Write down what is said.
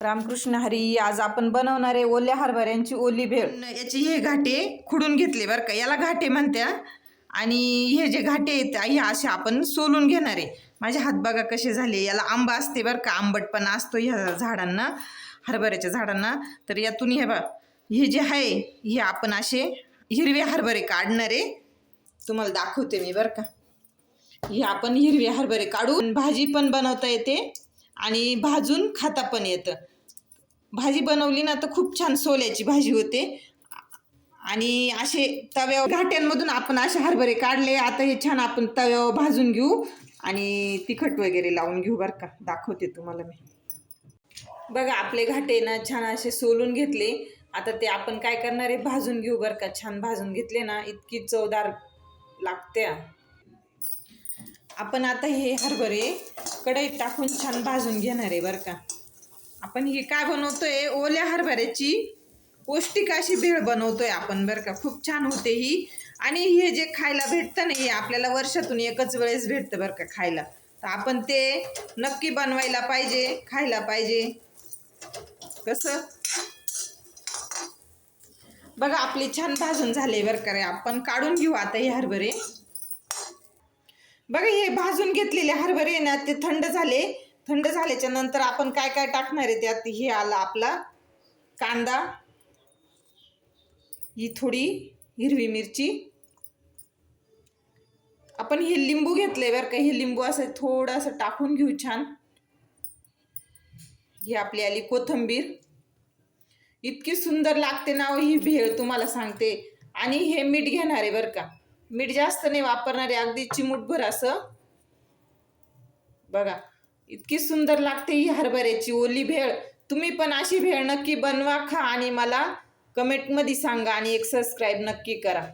रामकृष्ण हरी. आज आपण बनवणार आहे ओल्या हरभऱ्यांची ओली भेळ. याचे हे घाटे खुडून घेतले बरं का, याला घाटे म्हणत्या. आणि हे जे घाटे आहेत हे असे आपण सोलून घेणार आहे. माझे हात बघा कसे झाले. याला आंबा असते बरं का, आंबटपणा असतो ह्या झाडांना, हरभऱ्याच्या झाडांना. तर यातून हे जे आहे हे आपण असे हिरवे हरभरे काढणार आहे. तुम्हाला दाखवते मी बरं का. हे आपण हिरवे हरभरे काढून भाजी पण बनवता येते आणि भाजून खाता पण येतं. भाजी बनवली ना तर खूप छान सोल्याची भाजी होते. आणि असे तव्यावर घाट्यांमधून आपण असे हरभरे काढले. आता हे छान आपण तव्यावर भाजून घेऊ आणि तिखट वगैरे लावून घेऊ बरं का. दाखवते तुम्हाला मी. बघा आपले घाटे ना छान असे सोलून घेतले. आता ते आपण काय करणार आहे, भाजून घेऊ बरं का. छान भाजून घेतले ना इतकी चवदार लागते. आपण आता हे हरभरे कढईत टाकून छान भाजून घेणार आहे बरं का. आपण हे काय बनवतोय, ओल्या हरभऱ्याची पौष्टिक अशी भेळ बनवतोय आपण बरं का. खूप छान होते ही. आणि हे जे खायला भेटतं ना, हे आपल्याला वर्षातून एकच वेळेस भेटतं बरं का खायला. तर आपण ते नक्की बनवायला पाहिजे, खायला पाहिजे. कसं बघा आपले छान भाजून झाले बरं का. आपण काढून घेऊ आता हे हरभरे. बघा हे भाजून घेतलेले हरभरे ना ते थंड झाले. थंड झाल्याच्या नंतर आपण काय काय टाकणार आहे त्यात. हे आला आपला कांदा, ही थोडी हिरवी मिरची, आपण हे लिंबू घेतले बरं का. हे लिंबू असं थोडंसं टाकून घेऊ छान. ही आपली आली कोथिंबीर. इतकी सुंदर लागते ना ही भेळ तुम्हाला सांगते. आणि हे मीठ घेणार आहे बरं का. मीठ जास्त नाही वापरणार आहे, अगदी चिमूटभर असं. बघा इतकी सुंदर लागते ही हरभऱ्याची ओली भेळ. तुम्ही पण अशी भेळ नक्की बनवा, खा आणि मला कमेंटमध्ये सांगा आणि एक सबस्क्राईब नक्की करा.